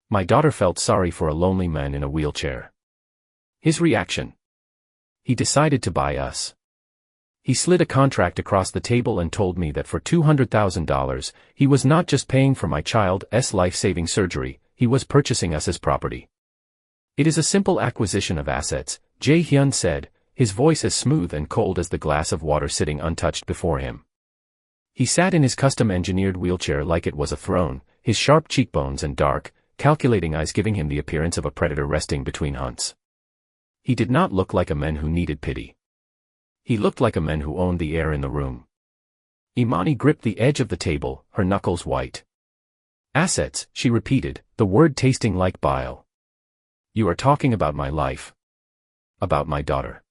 My daughter felt sorry for a lonely man in a wheelchair. His reaction? He decided to buy us. He slid a contract across the table and told me that for $200,000, he was not just paying for my child's life-saving surgery, he was purchasing us as property. It is a simple acquisition of assets, Jae-hyun said, his voice as smooth and cold as the glass of water sitting untouched before him. He sat in his custom-engineered wheelchair like it was a throne, his sharp cheekbones and dark, calculating eyes giving him the appearance of a predator resting between hunts. He did not look like a man who needed pity. He looked like a man who owned the air in the room. Imani gripped the edge of the table, her knuckles white. Assets, she repeated, the word tasting like bile. You are talking about my life. About my daughter.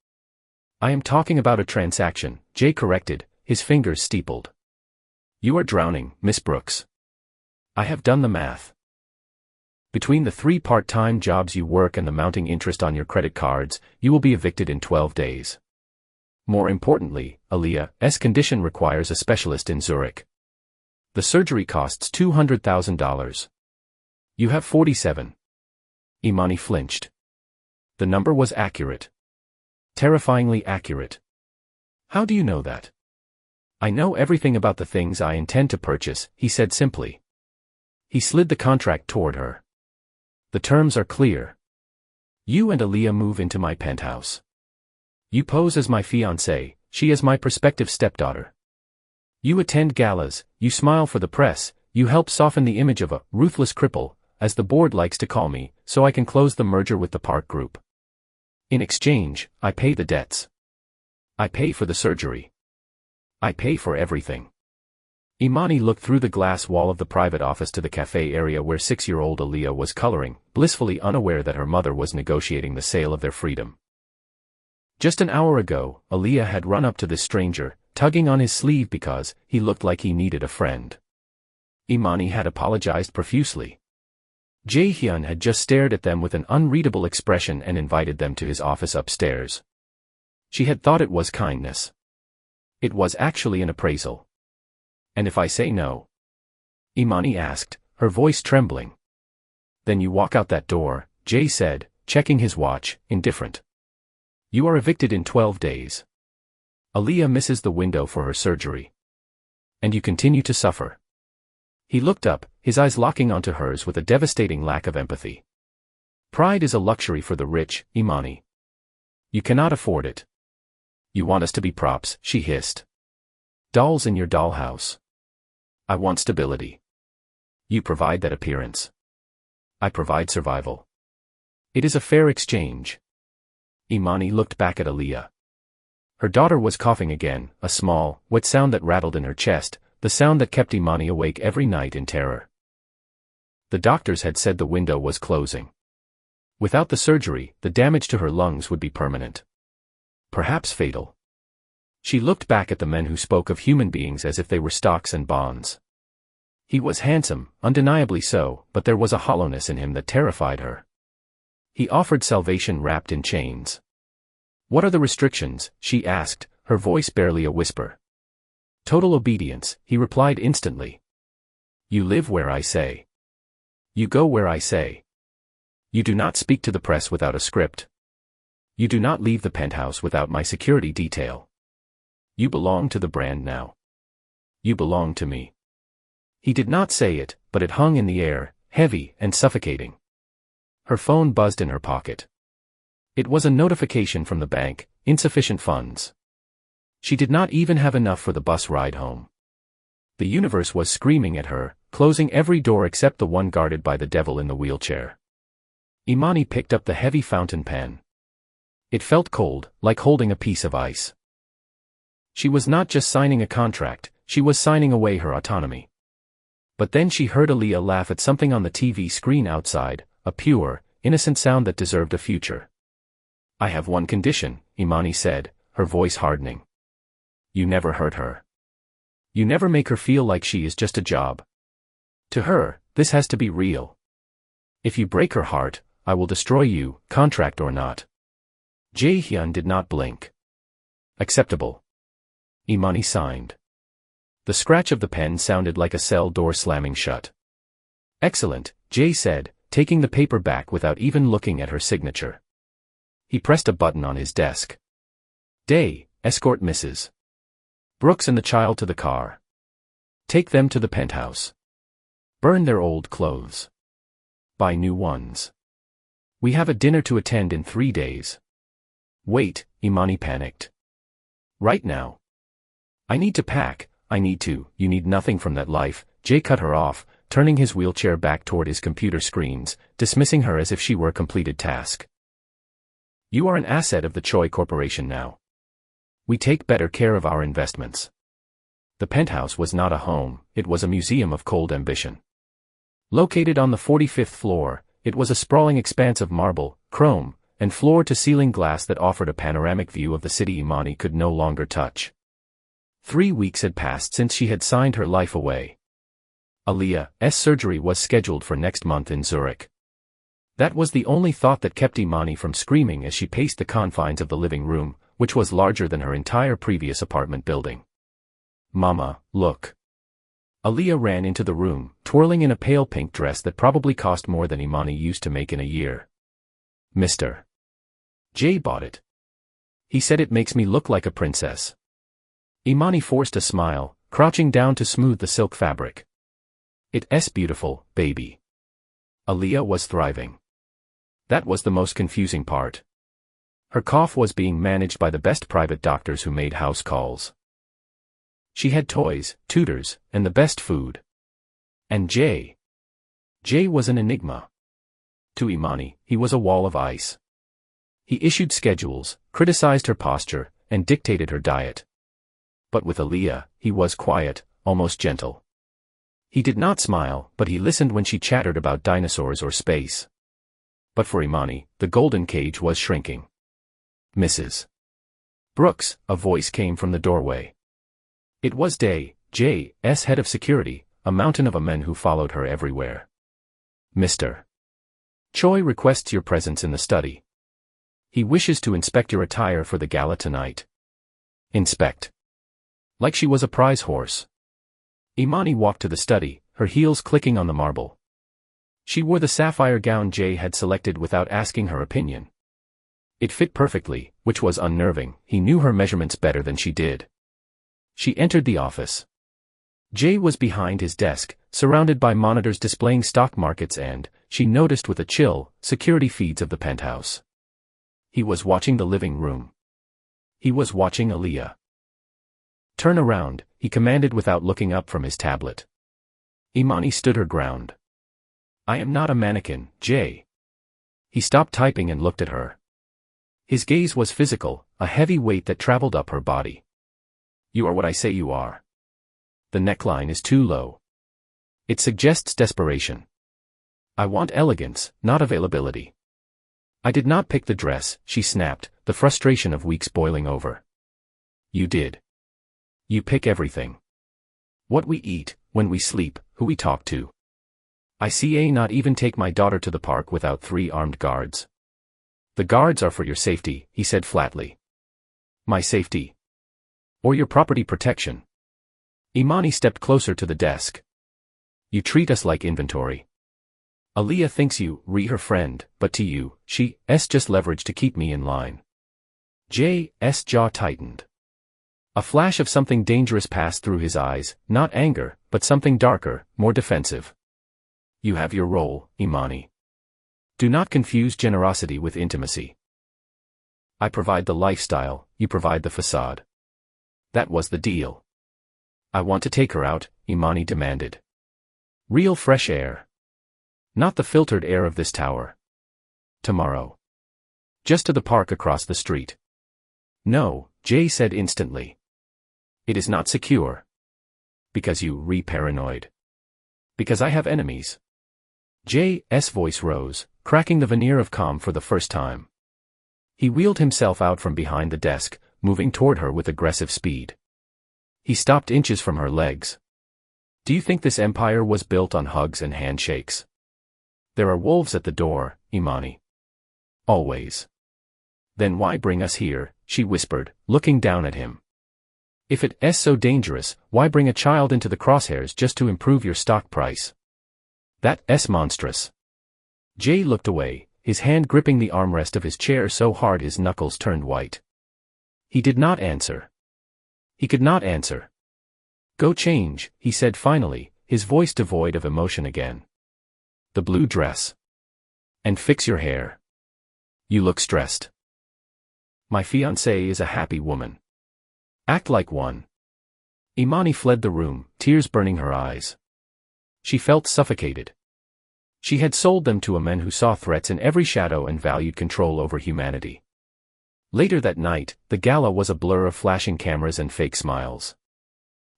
I am talking about a transaction, Jay corrected, his fingers steepled. You are drowning, Miss Brooks. I have done the math. Between the 3 part-time jobs you work and the mounting interest on your credit cards, you will be evicted in 12 days. More importantly, Aaliyah's condition requires a specialist in Zurich. The surgery costs $200,000. You have 47. Imani flinched. The number was accurate. Terrifyingly accurate. How do you know that? I know everything about the things I intend to purchase, he said simply. He slid the contract toward her. The terms are clear. You and Aaliyah move into my penthouse. You pose as my fiancée, she as my prospective stepdaughter. You attend galas, you smile for the press, you help soften the image of a ruthless cripple, as the board likes to call me, so I can close the merger with the Park Group. In exchange, I pay the debts. I pay for the surgery. I pay for everything. Imani looked through the glass wall of the private office to the cafe area where 6-year-old Aaliyah was coloring, blissfully unaware that her mother was negotiating the sale of their freedom. Just an hour ago, Aaliyah had run up to this stranger, tugging on his sleeve because he looked like he needed a friend. Imani had apologized profusely. Jae-hyun had just stared at them with an unreadable expression and invited them to his office upstairs. She had thought it was kindness. It was actually an appraisal. And if I say no? Imani asked, her voice trembling. Then you walk out that door, Jay said, checking his watch, indifferent. You are evicted in 12 days. Aaliyah misses the window for her surgery. And you continue to suffer. He looked up, his eyes locking onto hers with a devastating lack of empathy. Pride is a luxury for the rich, Imani. You cannot afford it. You want us to be props, she hissed. Dolls in your dollhouse. I want stability. You provide that appearance. I provide survival. It is a fair exchange. Imani looked back at Aaliyah. Her daughter was coughing again, a small, wet sound that rattled in her chest, the sound that kept Imani awake every night in terror. The doctors had said the window was closing. Without the surgery, the damage to her lungs would be permanent. Perhaps fatal. She looked back at the men who spoke of human beings as if they were stocks and bonds. He was handsome, undeniably so, but there was a hollowness in him that terrified her. He offered salvation wrapped in chains. What are the restrictions? She asked, her voice barely a whisper. Total obedience, he replied instantly. You live where I say. You go where I say. You do not speak to the press without a script. You do not leave the penthouse without my security detail. You belong to the brand now. You belong to me. He did not say it, but it hung in the air, heavy and suffocating. Her phone buzzed in her pocket. It was a notification from the bank, insufficient funds. She did not even have enough for the bus ride home. The universe was screaming at her, closing every door except the one guarded by the devil in the wheelchair. Imani picked up the heavy fountain pen. It felt cold, like holding a piece of ice. She was not just signing a contract, she was signing away her autonomy. But then she heard Aaliyah laugh at something on the TV screen outside, a pure, innocent sound that deserved a future. I have one condition, Imani said, her voice hardening. You never hurt her. You never make her feel like she is just a job. To her, this has to be real. If you break her heart, I will destroy you, contract or not. Jae-hyun did not blink. Acceptable. Imani signed. The scratch of the pen sounded like a cell door slamming shut. Excellent, Jay said, taking the paper back without even looking at her signature. He pressed a button on his desk. Day, escort Mrs. Brooks and the child to the car. Take them to the penthouse. Burn their old clothes. Buy new ones. We have a dinner to attend in 3 days. Wait, Imani panicked. Right now. I need to pack, you need nothing from that life. Jay cut her off, turning his wheelchair back toward his computer screens, dismissing her as if she were a completed task. You are an asset of the Choi Corporation now. We take better care of our investments. The penthouse was not a home, it was a museum of cold ambition. Located on the 45th floor, it was a sprawling expanse of marble, chrome, and floor-to-ceiling glass that offered a panoramic view of the city Imani could no longer touch. 3 weeks had passed since she had signed her life away. Aaliyah's surgery was scheduled for next month in Zurich. That was the only thought that kept Imani from screaming as she paced the confines of the living room, which was larger than her entire previous apartment building. Mama, look. Aaliyah ran into the room, twirling in a pale pink dress that probably cost more than Imani used to make in a year. Mr. Jay bought it. He said it makes me look like a princess. Imani forced a smile, crouching down to smooth the silk fabric. It's beautiful, baby. Aaliyah was thriving. That was the most confusing part. Her cough was being managed by the best private doctors who made house calls. She had toys, tutors, and the best food. And Jay. Jay was an enigma. To Imani, he was a wall of ice. He issued schedules, criticized her posture, and dictated her diet. But with Aaliyah, he was quiet, almost gentle. He did not smile, but he listened when she chattered about dinosaurs or space. But for Imani, the golden cage was shrinking. Mrs. Brooks, a voice came from the doorway. It was Jay's head of security, a mountain of a men who followed her everywhere. Mr. Choi requests your presence in the study. He wishes to inspect your attire for the gala tonight. Inspect. Like she was a prize horse. Imani walked to the study, her heels clicking on the marble. She wore the sapphire gown Jay had selected without asking her opinion. It fit perfectly, which was unnerving. He knew her measurements better than she did. She entered the office. Jay was behind his desk, surrounded by monitors displaying stock markets and, she noticed with a chill, security feeds of the penthouse. He was watching the living room. He was watching Aaliyah. Turn around, he commanded without looking up from his tablet. Imani stood her ground. I am not a mannequin, Jay. He stopped typing and looked at her. His gaze was physical, a heavy weight that traveled up her body. You are what I say you are. The neckline is too low. It suggests desperation. I want elegance, not availability. I did not pick the dress, she snapped, the frustration of weeks boiling over. You did. You pick everything. What we eat, when we sleep, who we talk to. I see not even take my daughter to the park without 3 armed guards. The guards are for your safety, he said flatly. My safety? Or your property protection? Imani stepped closer to the desk. You treat us like inventory. Aaliyah thinks you, her friend, but to you, she's just leverage to keep me in line. Jay's jaw tightened. A flash of something dangerous passed through his eyes, not anger, but something darker, more defensive. You have your role, Imani. Do not confuse generosity with intimacy. I provide the lifestyle, you provide the facade. That was the deal. I want to take her out, Imani demanded. Real fresh air. Not the filtered air of this tower. Tomorrow. Just to the park across the street. No, Jay said instantly. It is not secure. Because you paranoid. Because I have enemies. Jay's voice rose, cracking the veneer of calm for the first time. He wheeled himself out from behind the desk, moving toward her with aggressive speed. He stopped inches from her legs. Do you think this empire was built on hugs and handshakes? There are wolves at the door, Imani. Always. Then why bring us here, she whispered, looking down at him. If it's so dangerous, why bring a child into the crosshairs just to improve your stock price? That's monstrous. Jay looked away, his hand gripping the armrest of his chair so hard his knuckles turned white. He did not answer. He could not answer. "Go change," he said finally, his voice devoid of emotion again. "The blue dress. And fix your hair. You look stressed. My fiancée is a happy woman. Act like one." Imani fled the room, tears burning her eyes. She felt suffocated. She had sold them to a man who saw threats in every shadow and valued control over humanity. Later that night, the gala was a blur of flashing cameras and fake smiles.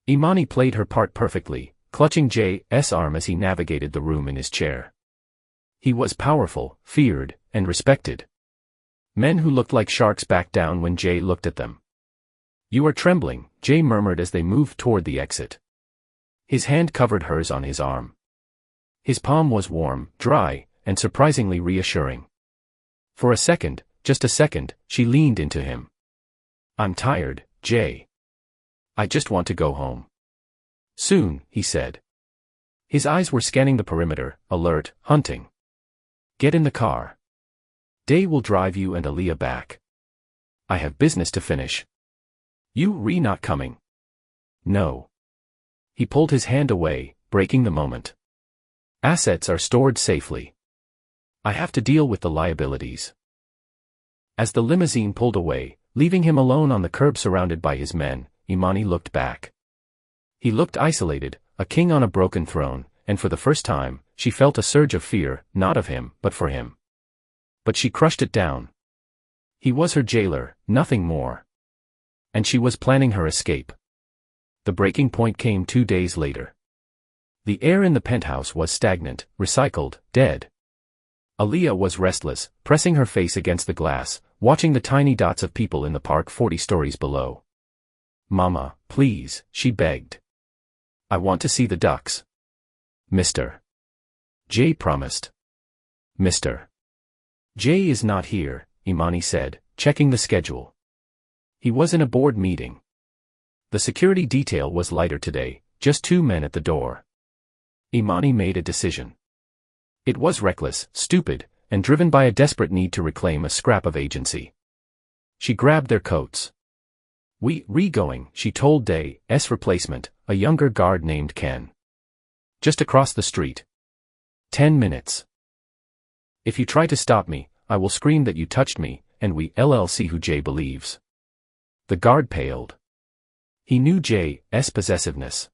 Imani played her part perfectly, clutching Jay's arm as he navigated the room in his chair. He was powerful, feared, and respected. Men who looked like sharks backed down when Jay looked at them. "You are trembling," Jay murmured as they moved toward the exit. His hand covered hers on his arm. His palm was warm, dry, and surprisingly reassuring. For a second, just a second, she leaned into him. "I'm tired, Jay. I just want to go home." "Soon," he said. His eyes were scanning the perimeter, alert, hunting. "Get in the car. Day will drive you and Aaliyah back. I have business to finish." "You not coming?" "No." He pulled his hand away, breaking the moment. "Assets are stored safely. I have to deal with the liabilities." As the limousine pulled away, leaving him alone on the curb surrounded by his men, Imani looked back. He looked isolated, a king on a broken throne, and for the first time, she felt a surge of fear, not of him, but for him. But she crushed it down. He was her jailer, nothing more. And she was planning her escape. The breaking point came 2 days later. The air in the penthouse was stagnant, recycled, dead. Aaliyah was restless, pressing her face against the glass, watching the tiny dots of people in the park 40 stories below. "Mama, please," she begged. "I want to see the ducks." "Mr. Jay promised." "Mr. Jay is not here," Imani said, checking the schedule. He was in a board meeting. The security detail was lighter today, just 2 men at the door. Imani made a decision. It was reckless, stupid, and driven by a desperate need to reclaim a scrap of agency. She grabbed their coats. "We're going," she told Day's replacement, a younger guard named Ken. "Just across the street. 10 minutes. If you try to stop me, I will scream that you touched me, and we'll see who Jay believes." The guard paled. He knew Jay's possessiveness.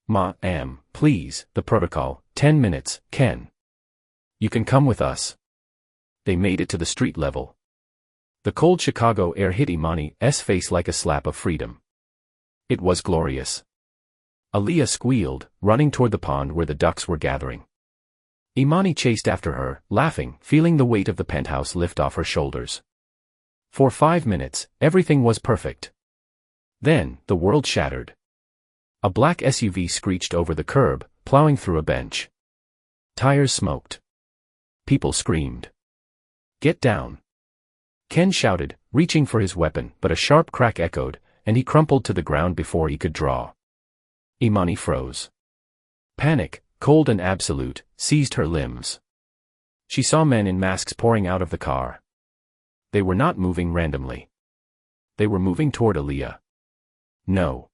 "Ma'am, please, the protocol, 10 minutes, Ken. You can come with us." They made it to the street level. The cold Chicago air hit Imani's face like a slap of freedom. It was glorious. Aaliyah squealed, running toward the pond where the ducks were gathering. Imani chased after her, laughing, feeling the weight of the penthouse lift off her shoulders. For 5 minutes, everything was perfect. Then, the world shattered. A black SUV screeched over the curb, plowing through a bench. Tires smoked. People screamed. "Get down!" Ken shouted, reaching for his weapon, but a sharp crack echoed, and he crumpled to the ground before he could draw. Imani froze. Panic, cold and absolute, seized her limbs. She saw men in masks pouring out of the car. They were not moving randomly. They were moving toward Aaliyah. "No!"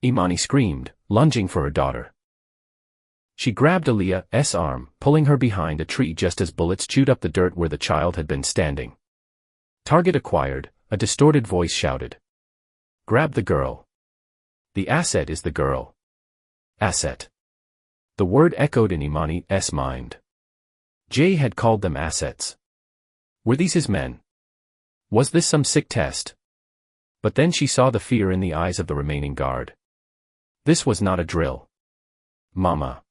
Imani screamed, lunging for her daughter. She grabbed Aaliyah's arm, pulling her behind a tree just as bullets chewed up the dirt where the child had been standing. "Target acquired," a distorted voice shouted. "Grab the girl. The asset is the girl." Asset. The word echoed in Imani's mind. Jay had called them assets. Were these his men? Was this some sick test? But then she saw the fear in the eyes of the remaining guard. This was not a drill. "Mama."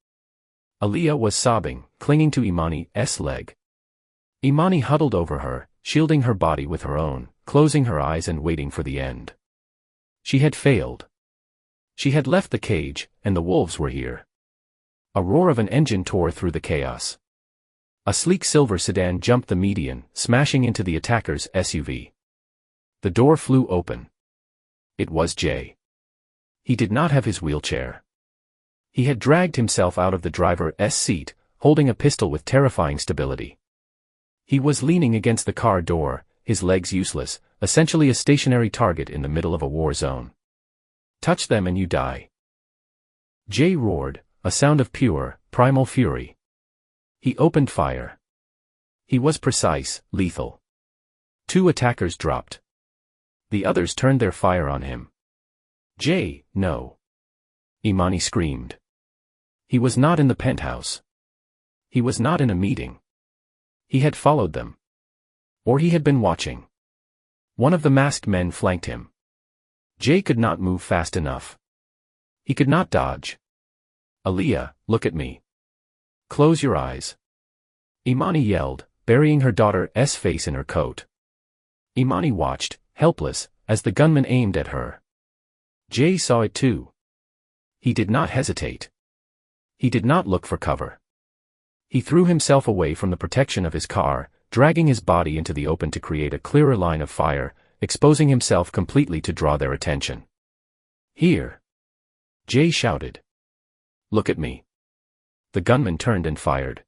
Aaliyah was sobbing, clinging to Imani's leg. Imani huddled over her, shielding her body with her own, closing her eyes and waiting for the end. She had failed. She had left the cage, and the wolves were here. A roar of an engine tore through the chaos. A sleek silver sedan jumped the median, smashing into the attacker's SUV. The door flew open. It was Jay. He did not have his wheelchair. He had dragged himself out of the driver's seat, holding a pistol with terrifying stability. He was leaning against the car door, his legs useless, essentially a stationary target in the middle of a war zone. Touch them and you die. Jay roared, a sound of pure, primal fury. He opened fire. He was precise, lethal. 2 attackers dropped. The others turned their fire on him. Jay, no. Imani screamed. He was not in the penthouse. He was not in a meeting. He had followed them. Or he had been watching. One of the masked men flanked him. Jay could not move fast enough. He could not dodge. Aaliyah, look at me. Close your eyes. Imani yelled, burying her daughter's face in her coat. Imani watched, helpless, as the gunman aimed at her. Jay saw it too. He did not hesitate. He did not look for cover. He threw himself away from the protection of his car, dragging his body into the open to create a clearer line of fire, exposing himself completely to draw their attention. Here! Jay shouted. Look at me. The gunman turned and fired.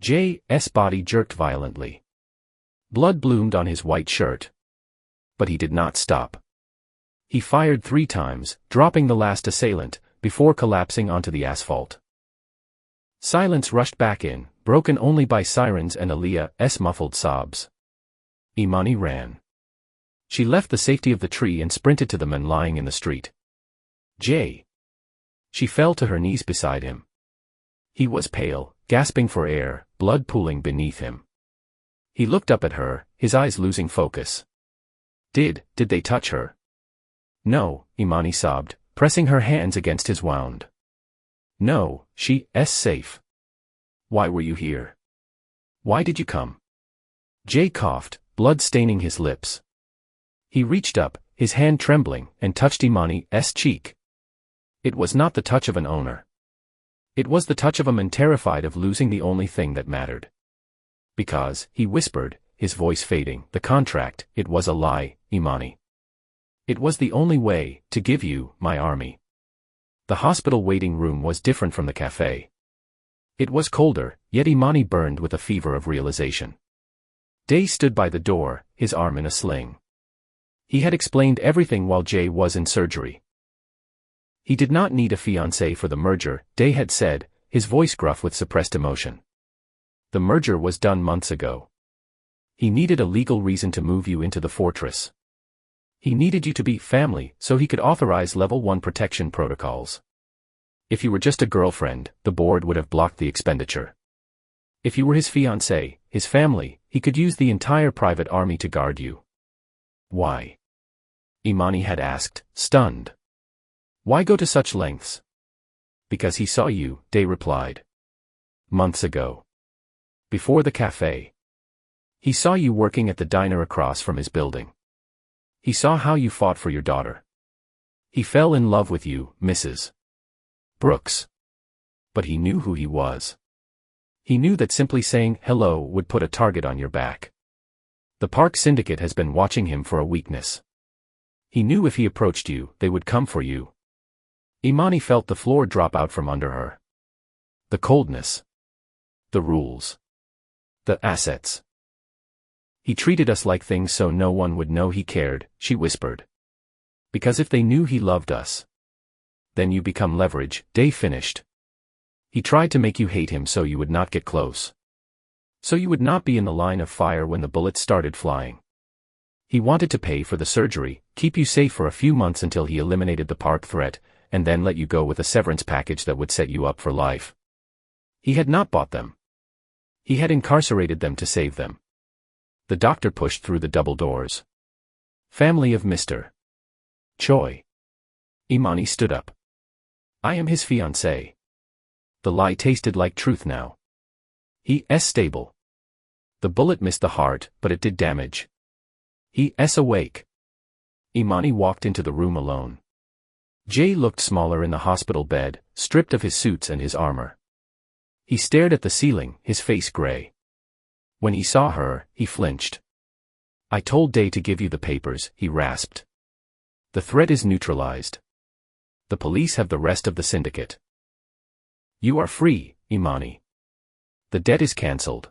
Jay's body jerked violently. Blood bloomed on his white shirt. But he did not stop. He fired 3 times, dropping the last assailant, before collapsing onto the asphalt. Silence rushed back in, broken only by sirens and Aaliyah's muffled sobs. Imani ran. She left the safety of the tree and sprinted to the man lying in the street. Jay. She fell to her knees beside him. He was pale, gasping for air, blood pooling beneath him. He looked up at her, his eyes losing focus. Did they touch her? No, Imani sobbed, pressing her hands against his wound. No, she's safe. Why were you here? Why did you come? Jay coughed, blood staining his lips. He reached up, his hand trembling, and touched Imani's cheek. It was not the touch of an owner. It was the touch of a man terrified of losing the only thing that mattered. Because, he whispered, his voice fading, the contract, it was a lie, Imani. It was the only way to give you my army. The hospital waiting room was different from the cafe. It was colder, yet Imani burned with a fever of realization. Day stood by the door, his arm in a sling. He had explained everything while Jay was in surgery. He did not need a fiancé for the merger, Day had said, his voice gruff with suppressed emotion. The merger was done months ago. He needed a legal reason to move you into the fortress. He needed you to be family so he could authorize level 1 protection protocols. If you were just a girlfriend, the board would have blocked the expenditure. If you were his fiancé, his family, he could use the entire private army to guard you. Why? Imani had asked, stunned. Why go to such lengths? Because he saw you, Day replied. Months ago. Before the cafe. He saw you working at the diner across from his building. He saw how you fought for your daughter. He fell in love with you, Mrs. Brooks. But he knew who he was. He knew that simply saying hello would put a target on your back. The Park Syndicate has been watching him for a weakness. He knew if he approached you, they would come for you. Imani felt the floor drop out from under her. The coldness. The rules. The assets. He treated us like things so no one would know he cared, she whispered. Because if they knew he loved us. Then you become leverage, Day finished. He tried to make you hate him so you would not get close. So you would not be in the line of fire when the bullets started flying. He wanted to pay for the surgery, keep you safe for a few months until he eliminated the Park threat, and then let you go with a severance package that would set you up for life. He had not bought them. He had incarcerated them to save them. The doctor pushed through the double doors. Family of Mr. Choi. Imani stood up. I am his fiancé. The lie tasted like truth now. He's stable. The bullet missed the heart, but it did damage. He's awake. Imani walked into the room alone. Jay looked smaller in the hospital bed, stripped of his suits and his armor. He stared at the ceiling, his face gray. When he saw her, he flinched. I told Day to give you the papers, he rasped. The threat is neutralized. The police have the rest of the syndicate. You are free, Imani. The debt is cancelled.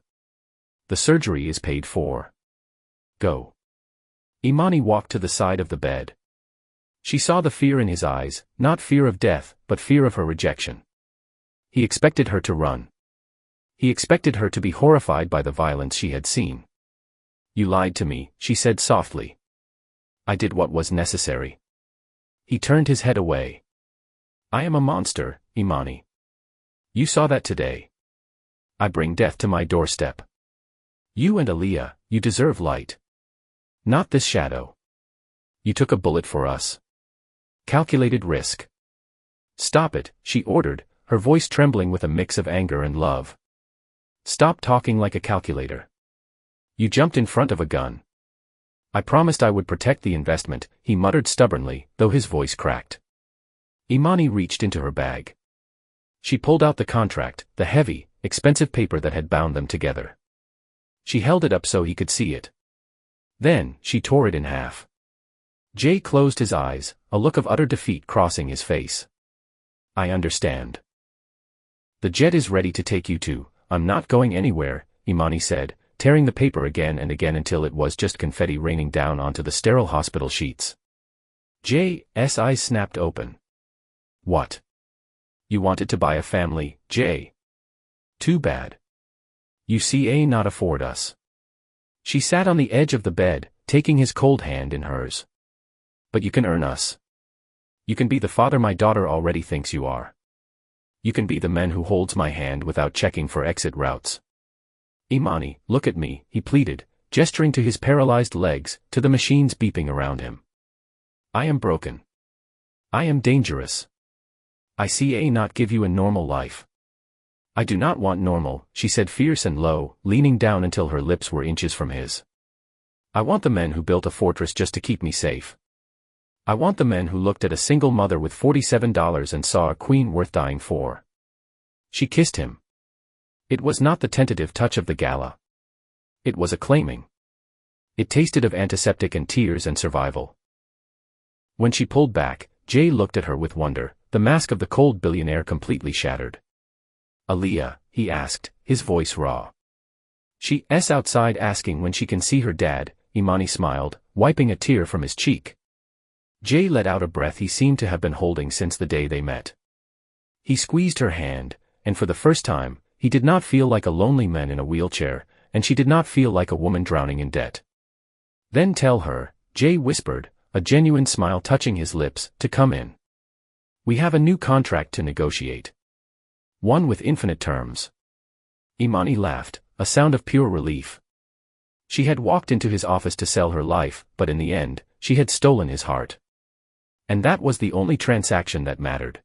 The surgery is paid for. Go. Imani walked to the side of the bed. She saw the fear in his eyes, not fear of death, but fear of her rejection. He expected her to run. He expected her to be horrified by the violence she had seen. You lied to me, she said softly. I did what was necessary. He turned his head away. I am a monster, Imani. You saw that today. I bring death to my doorstep. You and Aaliyah, you deserve light. Not this shadow. You took a bullet for us. Calculated risk. Stop it, she ordered, her voice trembling with a mix of anger and love. Stop talking like a calculator. You jumped in front of a gun. I promised I would protect the investment, he muttered stubbornly, though his voice cracked. Imani reached into her bag. She pulled out the contract, the heavy, expensive paper that had bound them together. She held it up so he could see it. Then, she tore it in half. Jay closed his eyes, a look of utter defeat crossing his face. I understand. The jet is ready to take you to. I'm not going anywhere, Imani said, tearing the paper again and again until it was just confetti raining down onto the sterile hospital sheets. Jay's eyes snapped open. What? You wanted to buy a family, Jay? Too bad. You see, not afford us. She sat on the edge of the bed, taking his cold hand in hers. But you can earn us. You can be the father my daughter already thinks you are. You can be the man who holds my hand without checking for exit routes. Imani, look at me, he pleaded, gesturing to his paralyzed legs, to the machines beeping around him. I am broken. I am dangerous. I see not give you a normal life. I do not want normal, she said fierce and low, leaning down until her lips were inches from his. I want the men who built a fortress just to keep me safe. I want the men who looked at a single mother with $47 and saw a queen worth dying for. She kissed him. It was not the tentative touch of the gala. It was a claiming. It tasted of antiseptic and tears and survival. When she pulled back, Jay looked at her with wonder, the mask of the cold billionaire completely shattered. Aaliyah, he asked, his voice raw. She's outside asking when she can see her dad, Imani smiled, wiping a tear from his cheek. Jay let out a breath he seemed to have been holding since the day they met. He squeezed her hand, and for the first time, he did not feel like a lonely man in a wheelchair, and she did not feel like a woman drowning in debt. Then tell her, Jay whispered, a genuine smile touching his lips, to come in. We have a new contract to negotiate. One with infinite terms. Imani laughed, a sound of pure relief. She had walked into his office to sell her life, but in the end, she had stolen his heart. And that was the only transaction that mattered.